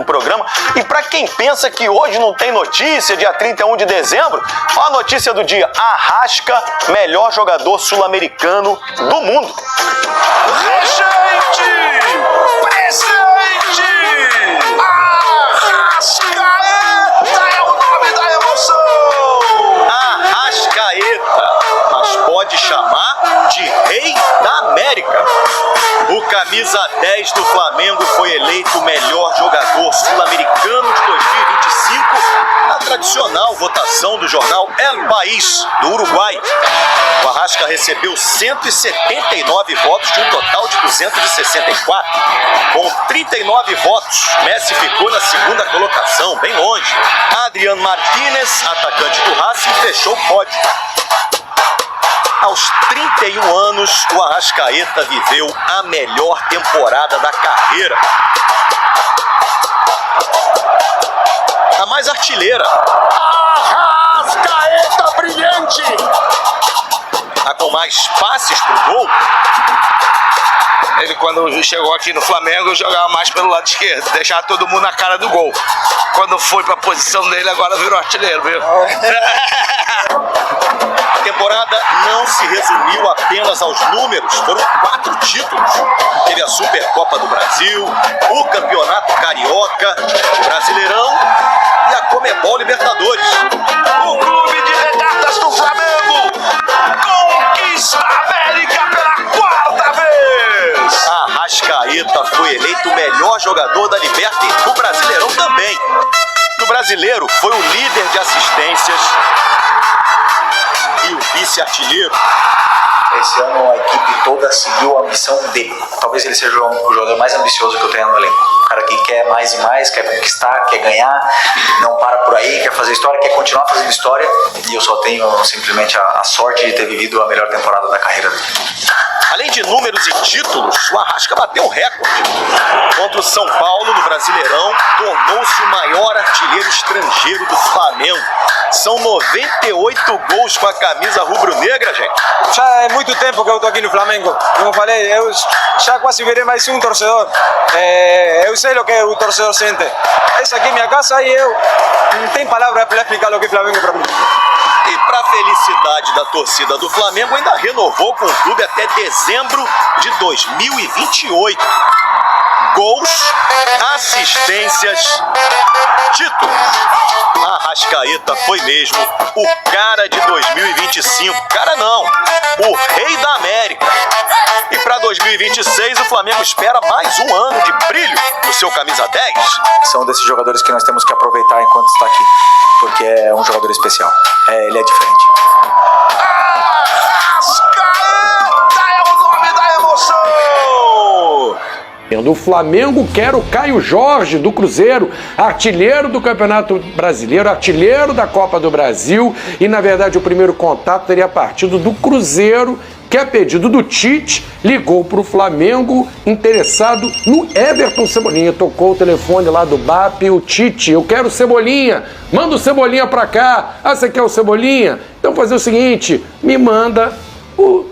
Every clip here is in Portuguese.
no programa. E para quem pensa que hoje não tem notícia, dia 31 de dezembro, ó a notícia do dia: Arrasca, melhor jogador sul-americano do mundo. Presente! Arrascaeta é o nome da emoção! Arrascaeta, mas pode chamar de Rei da América. O camisa 10 do Flamengo foi eleito o melhor jogador sul-americano de 2025 na tradicional votação do jornal El País, do Uruguai. O Arrasca recebeu 179 votos de um total de 264. Com 39 votos, Messi ficou na segunda colocação, bem longe. Adriano Martínez, atacante do Racing, fechou o pódio. Aos 31 anos, o Arrascaeta viveu a melhor temporada da carreira. A mais artilheira. Arrascaeta brilhante! A com mais passes pro gol. Ele, quando chegou aqui no Flamengo, jogava mais pelo lado esquerdo, deixava todo mundo na cara do gol. Quando foi pra posição dele, agora virou artilheiro, viu? A temporada não se resumiu apenas aos números, foram 4 títulos. Teve a Supercopa do Brasil, o Campeonato Carioca, o Brasileirão e a Comebol Libertadores. O clube de regatas do Flamengo conquista a América pela 4ª vez! Arrascaeta foi eleito o melhor jogador da Liberta e do Brasileirão também. No Brasileiro, foi o líder de assistências e o vice-artilheiro. Esse ano a equipe toda seguiu a missão dele. Talvez ele seja o jogador mais ambicioso que eu tenho no elenco. Um cara que quer mais e mais, quer conquistar, quer ganhar, não para por aí, quer fazer história, quer continuar fazendo história. E eu só tenho simplesmente a sorte de ter vivido a melhor temporada da carreira dele. Além de números e títulos, o Arrasca bateu um recorde. Contra o São Paulo no Brasileirão, tornou-se o maior artilheiro estrangeiro do Flamengo. São 98 gols com a camisa rubro-negra, gente. Já é muito tempo que eu estou aqui no Flamengo. Como eu falei, eu já quase virei mais um torcedor. Eu sei o que o torcedor sente. Essa aqui é minha casa e eu não tenho palavras para explicar o que é Flamengo para mim. E para a felicidade da torcida do Flamengo, ainda renovou com o clube até dezembro de 2028. Gols, assistências, títulos. Arrascaeta foi mesmo o cara de 2025. Cara não, o Rei da América. E para 2026 o Flamengo espera mais um ano de brilho do seu camisa 10. São desses jogadores que nós temos que aproveitar enquanto está aqui, porque é um jogador especial. Ele é diferente. Arrascaeta é o nome da emoção! O Flamengo quer o Caio Jorge, do Cruzeiro, artilheiro do Campeonato Brasileiro, artilheiro da Copa do Brasil, e na verdade o primeiro contato teria partido do Cruzeiro, que a pedido do Tite, ligou para o Flamengo interessado no Everton Cebolinha. Tocou o telefone lá do BAP, o Tite: eu quero Cebolinha, manda o Cebolinha para cá. Ah, você quer o Cebolinha? Então fazer o seguinte, me manda o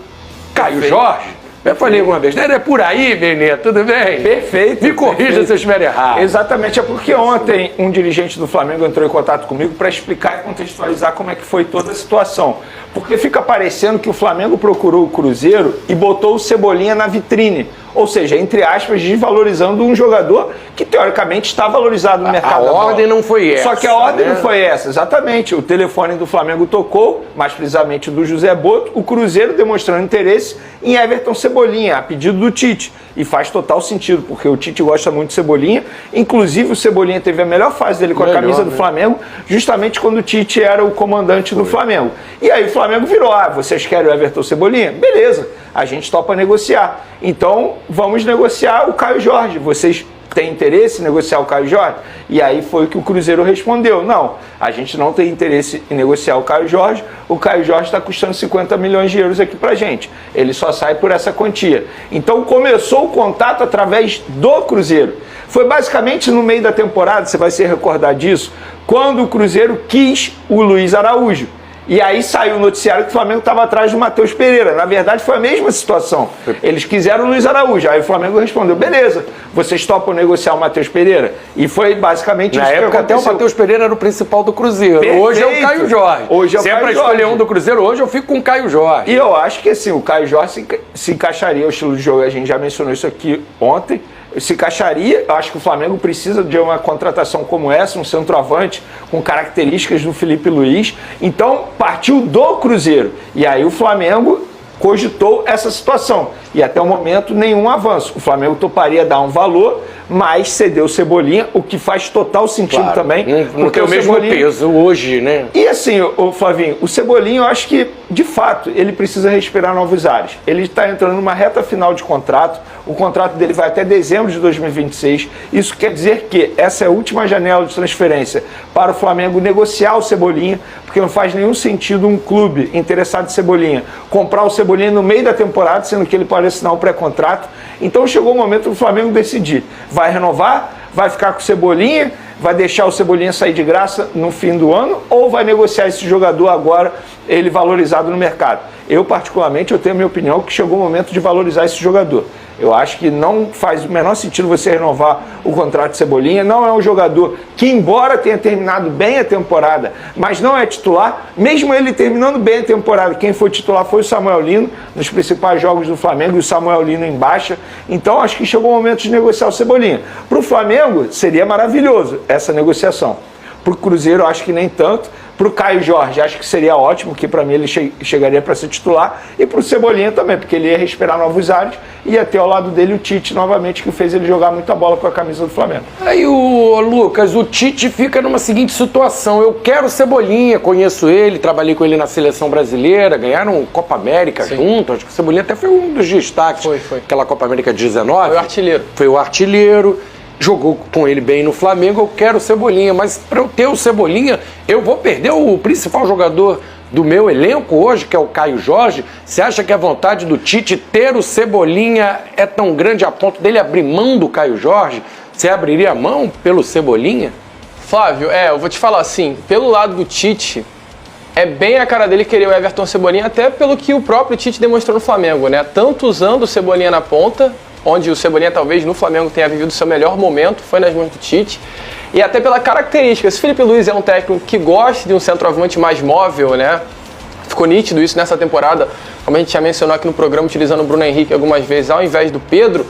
Caio Jorge. Eu falei alguma vez, é por aí, Benê, tudo bem? Perfeito. Me corrija se eu estiver errado. Exatamente, é porque ontem um dirigente do Flamengo entrou em contato comigo para explicar e contextualizar como é que foi toda a situação. Porque fica parecendo que o Flamengo procurou o Cruzeiro e botou o Cebolinha na vitrine. Ou seja, entre aspas, desvalorizando um jogador que teoricamente está valorizado no mercado. A ordem não foi essa. Só que a ordem não foi essa, exatamente. O telefone do Flamengo tocou, mais precisamente do José Boto, o Cruzeiro demonstrando interesse em Everton Cebolinha, a pedido do Tite. E faz total sentido, porque o Tite gosta muito de Cebolinha. Inclusive, o Cebolinha teve a melhor fase dele com a camisa do Flamengo, justamente quando o Tite era o comandante do Flamengo. E aí o Flamengo virou: vocês querem o Everton Cebolinha? Beleza, a gente topa negociar. Então, vamos negociar o Caio Jorge. Vocês têm interesse em negociar o Caio Jorge? E aí foi o que o Cruzeiro respondeu: não, a gente não tem interesse em negociar o Caio Jorge está custando 50 milhões de euros aqui pra gente. Ele só sai por essa quantia. Então começou o contato através do Cruzeiro. Foi basicamente no meio da temporada, você vai se recordar disso, quando o Cruzeiro quis o Luiz Araújo. E aí saiu o noticiário que o Flamengo estava atrás do Matheus Pereira. Na verdade, foi a mesma situação. Eles quiseram o Luiz Araújo. Aí o Flamengo respondeu, beleza, vocês topam negociar o Matheus Pereira? E foi basicamente Na isso que época até o aconteceu. Matheus Pereira era o principal do Cruzeiro. Perfeito. Hoje é o Caio Jorge. Hoje é o Se Caio é pra Jorge. escolher um do Cruzeiro, hoje eu fico com o Caio Jorge. E eu acho que assim, o Caio Jorge se encaixaria ao estilo de jogo, a gente já mencionou isso aqui ontem, se encaixaria. Eu acho que o Flamengo precisa de uma contratação como essa, um centroavante com características do Felipe Luiz. Então partiu do Cruzeiro. E aí o Flamengo cogitou essa situação. E até o momento nenhum avanço. O Flamengo toparia dar um valor, mas cedeu o Cebolinha, o que faz total sentido também. Não tem o mesmo peso hoje, né? E assim, o Flavinho, o Cebolinha, eu acho que, de fato, ele precisa respirar novos ares. Ele está entrando numa reta final de contrato, o contrato dele vai até dezembro de 2026. Isso quer dizer que essa é a última janela de transferência para o Flamengo negociar o Cebolinha, porque não faz nenhum sentido um clube interessado em Cebolinha comprar o Cebolinha no meio da temporada, sendo que ele pode assinar um pré-contrato. Então chegou o momento do Flamengo decidir. Vai renovar? Vai ficar com o Cebolinha? Vai deixar o Cebolinha sair de graça no fim do ano? Ou vai negociar esse jogador agora, ele valorizado no mercado? Eu, particularmente, eu tenho a minha opinião que chegou o momento de valorizar esse jogador. Eu acho que não faz o menor sentido você renovar o contrato de Cebolinha. Não é um jogador que, embora tenha terminado bem a temporada, mas não é titular. Mesmo ele terminando bem a temporada, quem foi titular foi o Samuel Lino, nos principais jogos do Flamengo, e o Samuel Lino em baixa. Então, acho que chegou o momento de negociar o Cebolinha. Para o Flamengo, seria maravilhoso essa negociação. Para o Cruzeiro, acho que nem tanto. Para o Caio Jorge, acho que seria ótimo, que para mim ele chegaria para ser titular. E para o Cebolinha também, porque ele ia respirar novos ares e ia ter ao lado dele o Tite novamente, que fez ele jogar muita bola com a camisa do Flamengo. Aí o Lucas, o Tite fica numa seguinte situação: eu quero o Cebolinha, conheço ele, trabalhei com ele na seleção brasileira, ganharam Copa América junto, acho que o Cebolinha até foi um dos destaques. Foi. Aquela Copa América de 19. Foi o artilheiro. Foi o artilheiro. Jogou com ele bem no Flamengo, eu quero o Cebolinha, mas para eu ter o Cebolinha, eu vou perder o principal jogador do meu elenco hoje, que é o Caio Jorge. Você acha que a vontade do Tite ter o Cebolinha é tão grande a ponto dele abrir mão do Caio Jorge? Você abriria a mão pelo Cebolinha? Flávio, eu vou te falar assim, pelo lado do Tite, é bem a cara dele querer o Everton Cebolinha, até pelo que o próprio Tite demonstrou no Flamengo, né? Tanto usando o Cebolinha na ponta, onde o Cebolinha talvez no Flamengo tenha vivido o seu melhor momento, foi nas mãos do Tite, e até pela característica. Se Felipe Luiz é um técnico que gosta de um centroavante mais móvel, né? Ficou nítido isso nessa temporada, como a gente já mencionou aqui no programa, utilizando o Bruno Henrique algumas vezes ao invés do Pedro.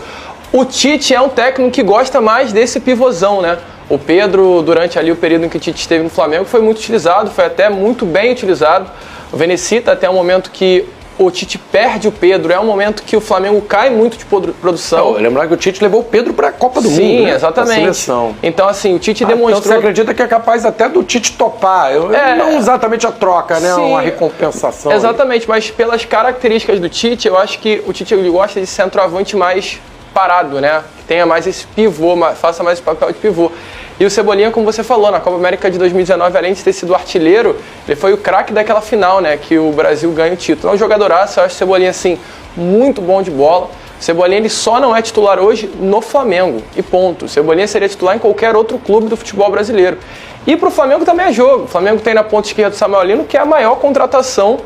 O Tite é um técnico que gosta mais desse pivôzão, né? O Pedro, durante ali o período em que o Tite esteve no Flamengo, foi muito utilizado, foi até muito bem utilizado. O Venecita, até o momento que o Tite perde o Pedro, é um momento que o Flamengo cai muito de produção. Lembrar que o Tite levou o Pedro para a Copa do Mundo, Sim, né? exatamente. Seleção. Então, assim, o Tite Então demonstrou... você acredita que é capaz até do Tite topar? Não exatamente a troca, né? Sim, uma recompensação. Exatamente, mas pelas características do Tite, eu acho que o Tite gosta de centroavante mais parado, né? Que tenha mais esse pivô, faça mais esse papel de pivô. E o Cebolinha, como você falou, na Copa América de 2019, além de ter sido artilheiro, ele foi o craque daquela final, né? Que o Brasil ganha o título. É um jogadoraço, eu acho o Cebolinha, assim, muito bom de bola. O Cebolinha, ele só não é titular hoje no Flamengo, e ponto. O Cebolinha seria titular em qualquer outro clube do futebol brasileiro. E pro Flamengo também é jogo. O Flamengo tem na ponta esquerda o Samuel Lino, que é a maior contratação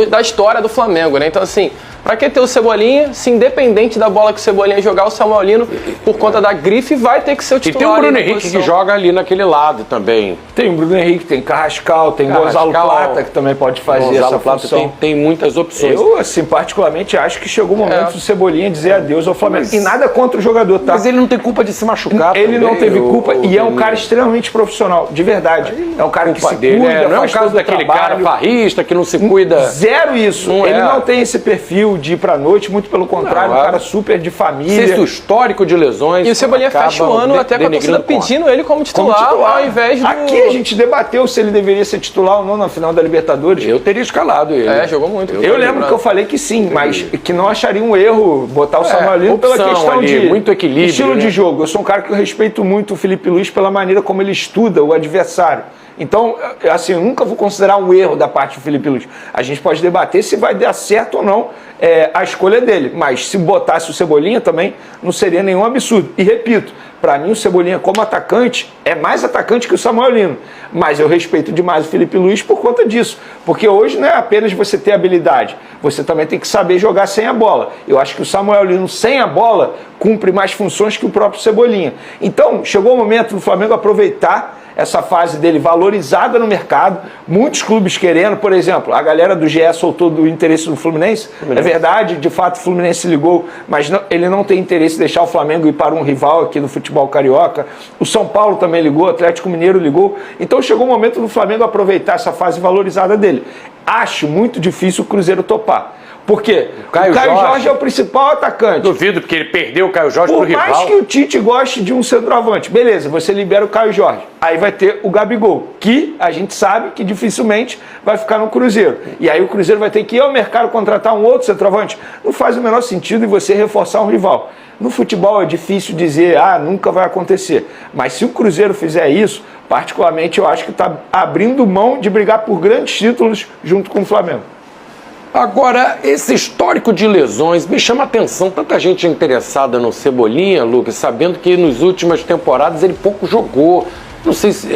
da história do Flamengo, né? Então, assim, pra que ter o Cebolinha, se independente da bola que o Cebolinha jogar, o Samuel Lino, por conta da grife, vai ter que ser o titular. E tem o Bruno Henrique que joga ali naquele lado também. Tem o Bruno Henrique, tem Carrascal, tem Gonzalo Plata, que também pode fazer essa função. Tem muitas opções. Eu, assim, particularmente, acho que chegou o momento do Cebolinha dizer adeus ao Flamengo. E nada contra o jogador, tá? Mas ele não tem culpa de se machucar. Ele não teve culpa e é um cara extremamente profissional, de verdade. É um cara que se cuida, não é o faz caso todo daquele o trabalho. cara farrista que não se cuida. Zero isso. Ele não tem esse perfil de ir pra noite, muito pelo contrário, um cara super de família. Senso histórico de lesões. E o Cebolinha fecha o ano até com a torcida pedindo ele como titular, ao invés do... Aqui a gente debateu se ele deveria ser titular ou não na final da Libertadores. Eu teria escalado ele. Jogou muito. Eu lembro que eu falei que sim, mas que não acharia um erro botar o Samuel Lino pela questão ali, de muito equilíbrio, estilo de jogo. Eu sou um cara que eu respeito muito o Felipe Luiz pela maneira como ele estuda o adversário. Então, assim, eu nunca vou considerar um erro da parte do Felipe Luiz. A gente pode debater se vai dar certo ou não a escolha dele. Mas se botasse o Cebolinha também, não seria nenhum absurdo. E repito, Para mim, o Cebolinha, como atacante, é mais atacante que o Samuel Lino. Mas eu respeito demais o Felipe Luiz por conta disso. Porque hoje não é apenas você ter habilidade, você também tem que saber jogar sem a bola. Eu acho que o Samuel Lino, sem a bola, cumpre mais funções que o próprio Cebolinha. Então, chegou o momento do Flamengo aproveitar essa fase dele valorizada no mercado, muitos clubes querendo, por exemplo, a galera do GE soltou do interesse do Fluminense. É verdade, de fato o Fluminense ligou, mas não, ele não tem interesse em deixar o Flamengo ir para um rival aqui no futebol carioca. O São Paulo também ligou, o Atlético Mineiro ligou. Então chegou o momento do Flamengo aproveitar essa fase valorizada dele. Acho muito difícil o Cruzeiro topar. Por quê? O Caio Jorge é o principal atacante. Duvido, porque ele perdeu o Caio Jorge pro rival. Por mais que o Tite goste de um centroavante, beleza, você libera o Caio Jorge. Aí vai ter o Gabigol, que a gente sabe que dificilmente vai ficar no Cruzeiro. E aí o Cruzeiro vai ter que ir ao mercado contratar um outro centroavante. Não faz o menor sentido em você reforçar um rival. No futebol é difícil dizer, nunca vai acontecer. Mas se o Cruzeiro fizer isso, particularmente eu acho que está abrindo mão de brigar por grandes títulos junto com o Flamengo. Agora, esse histórico de lesões me chama a atenção. Tanta gente interessada no Cebolinha, Lucas, sabendo que nas últimas temporadas ele pouco jogou. Não sei se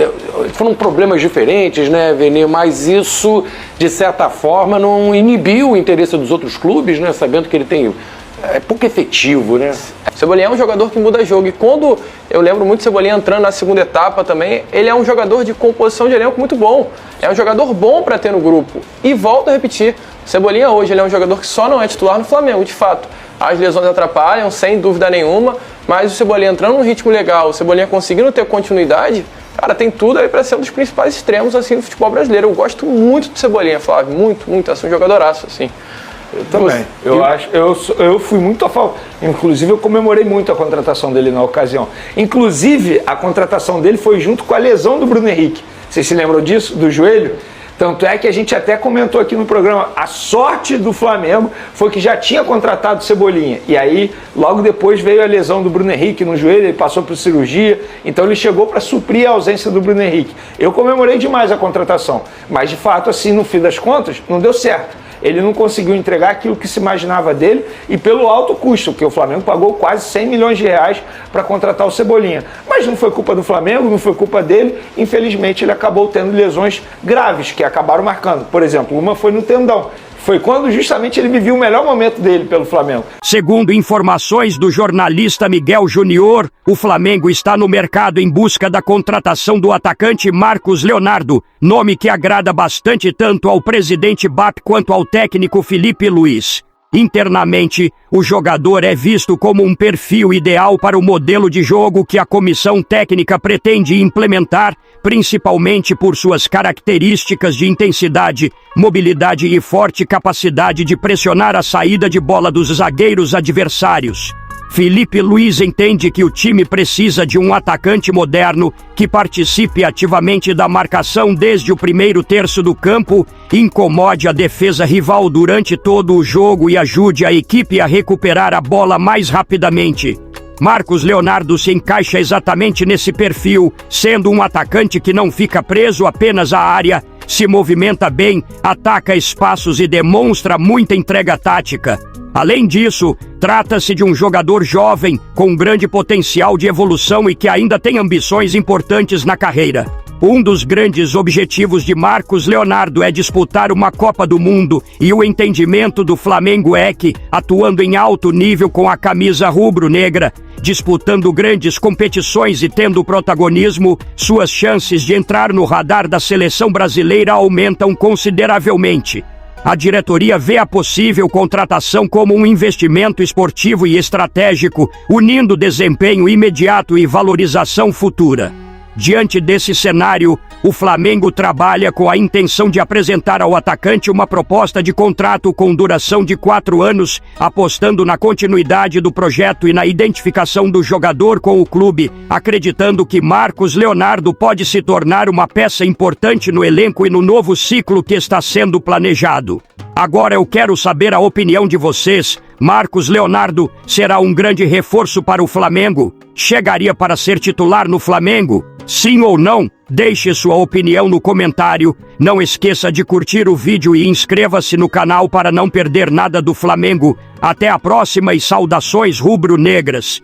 foram problemas diferentes, né, Vene? Mas isso, de certa forma, não inibiu o interesse dos outros clubes, né? Sabendo que ele tem... É pouco efetivo, né? Cebolinha é um jogador que muda jogo. E quando eu lembro muito do Cebolinha entrando na segunda etapa também, ele é um jogador de composição de elenco muito bom. É um jogador bom para ter no grupo. E volto a repetir, o Cebolinha hoje ele é um jogador que só não é titular no Flamengo, de fato. As lesões atrapalham, sem dúvida nenhuma, mas o Cebolinha entrando num ritmo legal, o Cebolinha conseguindo ter continuidade, cara, tem tudo aí para ser um dos principais extremos assim, do futebol brasileiro. Eu gosto muito do Cebolinha, Flávio, muito, assim, um jogadoraço, assim. Eu também. Eu fui muito a favor. Inclusive, eu comemorei muito a contratação dele na ocasião. Inclusive, a contratação dele foi junto com a lesão do Bruno Henrique. Vocês se lembram disso? Do joelho? Tanto é que a gente até comentou aqui no programa, a sorte do Flamengo foi que já tinha contratado o Cebolinha. E aí, logo depois veio a lesão do Bruno Henrique no joelho, ele passou por cirurgia, então ele chegou para suprir a ausência do Bruno Henrique. Eu comemorei demais a contratação, mas de fato, assim, no fim das contas, não deu certo. Ele não conseguiu entregar aquilo que se imaginava dele e pelo alto custo, porque o Flamengo pagou quase 100 milhões de reais para contratar o Cebolinha. Mas não foi culpa do Flamengo, não foi culpa dele. Infelizmente, ele acabou tendo lesões graves que acabaram marcando. Por exemplo, uma foi no tendão. Foi quando justamente ele vivia o melhor momento dele pelo Flamengo. Segundo informações do jornalista Miguel Júnior, o Flamengo está no mercado em busca da contratação do atacante Marcos Leonardo, nome que agrada bastante tanto ao presidente BAP quanto ao técnico Felipe Luiz. Internamente, o jogador é visto como um perfil ideal para o modelo de jogo que a comissão técnica pretende implementar, principalmente por suas características de intensidade, mobilidade e forte capacidade de pressionar a saída de bola dos zagueiros adversários. Felipe Luiz entende que o time precisa de um atacante moderno que participe ativamente da marcação desde o primeiro terço do campo, incomode a defesa rival durante todo o jogo e ajude a equipe a recuperar a bola mais rapidamente. Marcos Leonardo se encaixa exatamente nesse perfil, sendo um atacante que não fica preso apenas à área, se movimenta bem, ataca espaços e demonstra muita entrega tática. Além disso, trata-se de um jogador jovem, com grande potencial de evolução e que ainda tem ambições importantes na carreira. Um dos grandes objetivos de Marcos Leonardo é disputar uma Copa do Mundo e o entendimento do Flamengo é que, atuando em alto nível com a camisa rubro-negra, disputando grandes competições e tendo protagonismo, suas chances de entrar no radar da seleção brasileira aumentam consideravelmente. A diretoria vê a possível contratação como um investimento esportivo e estratégico, unindo desempenho imediato e valorização futura. Diante desse cenário, o Flamengo trabalha com a intenção de apresentar ao atacante uma proposta de contrato com duração de 4 anos, apostando na continuidade do projeto e na identificação do jogador com o clube, acreditando que Marcos Leonardo pode se tornar uma peça importante no elenco e no novo ciclo que está sendo planejado. Agora eu quero saber a opinião de vocês. Marcos Leonardo será um grande reforço para o Flamengo? Chegaria para ser titular no Flamengo? Sim ou não? Deixe sua opinião no comentário. Não esqueça de curtir o vídeo e inscreva-se no canal para não perder nada do Flamengo. Até a próxima e saudações rubro-negras.